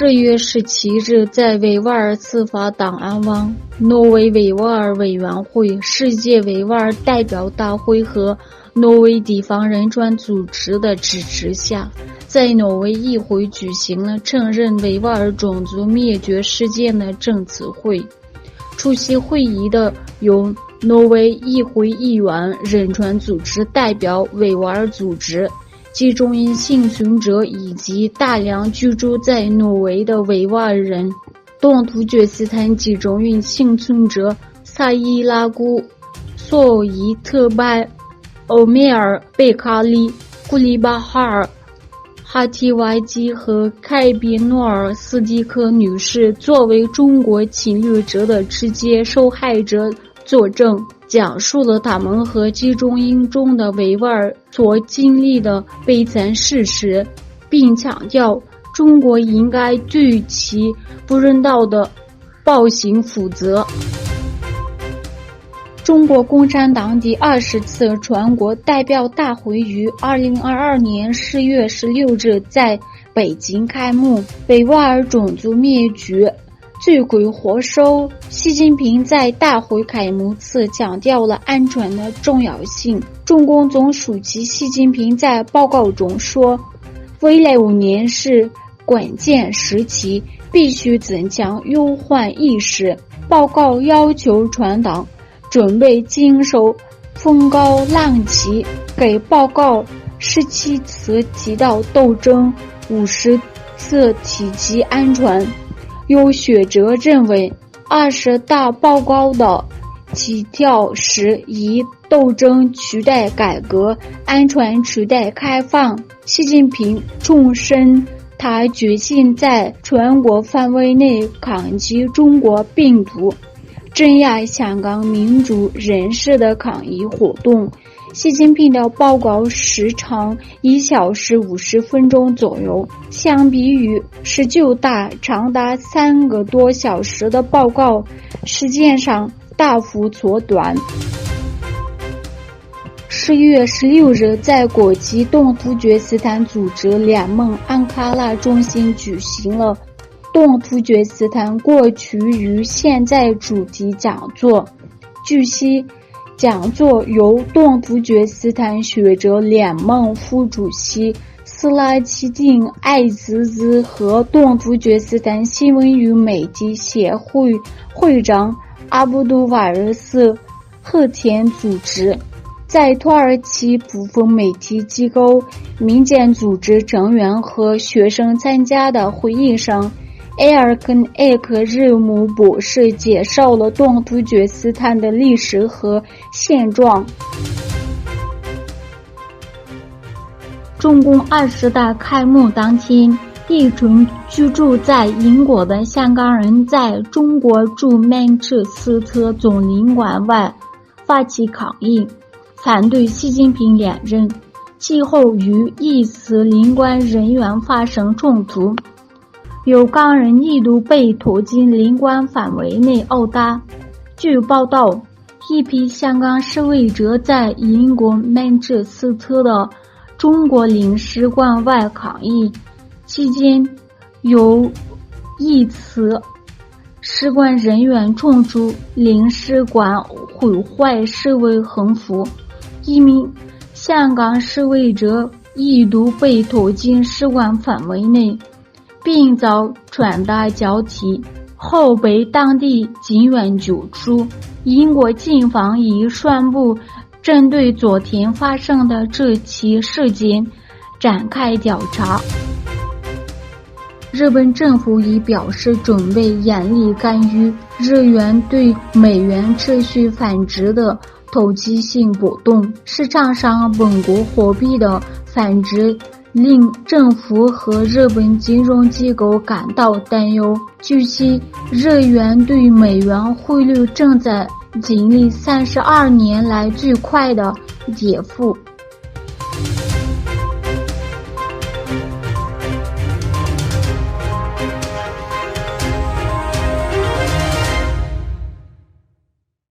10月17日，在维吾尔司法档案网、挪威维吾尔委员会、世界维吾尔代表大会和挪威地方人权组织的支持下，在挪威议会举行了承认维吾尔种族灭绝事件的证词会。出席会议的有挪威议会议员、人权组织代表、维吾尔组织、集中营幸存者以及大量居住在挪威的维吾尔人。东突厥斯坦集中营幸存者萨伊拉古、索伊特拜、欧梅尔、贝卡利、古里巴哈尔、哈提瓦基和凯比诺尔斯蒂克女士作为中国侵略者的直接受害者作证，讲述了他们和集中营中的维吾尔所经历的悲惨事实，并强调中国应该对其不人道的暴行负责。中国共产党第20次全国代表大会于2022年10月16日在北京开幕。维吾尔种族灭绝罪魁祸首，习近平在大会开幕词强调了安全的重要性。中共总书记习近平在报告中说，未来5年是关键时期，必须增强忧患意识。报告要求全党准备经受风高浪急。该报告17次提到斗争，50次提及安全。有学者认为，20大报告的基调是以斗争取代改革，安全取代开放。习近平重申他决心在全国范围内抗击中国病毒，镇压香港民主人士的抗议活动。习近平的报告时长1小时50分钟左右，相比于19大长达3个多小时的报告，时间上大幅缩短。10月16日，在国际东突厥斯坦组织联盟安卡拉中心举行了东突厥斯坦过去与现在主题讲座。据悉，讲座由东突厥斯坦学者联盟副主席斯拉基丁·艾兹兹和东突厥斯坦新闻与媒体协会会长阿布杜瓦尔斯·赫田组织。在土耳其部分媒体机构、民间组织成员和学生参加的会议上，埃尔根·艾克日姆博士介绍了东突厥斯坦的历史和现状。中共20大开幕当天，一群居住在英国的香港人在中国驻曼彻斯特总领馆外发起抗议，反对习近平连任，其后与疑似领馆人员发生冲突，有港人一度被拖进领馆范围内殴打。据报道，一批香港示威者在英国曼彻斯特的中国领事馆外抗议，期间有一次使馆人员冲出领事馆毁坏示威横幅，一名香港示威者一度被拖进使馆范围内，并遭传达交替，后被当地警员救出。英国警方已宣布针对昨天发生的这起事件展开调查。日本政府已表示准备严厉干预日元对美元持续反击的投机性波动，市场上本国货币的反击令政府和日本金融机构感到担忧。据悉，日元对美元汇率正在经历32年来最快的跌幅。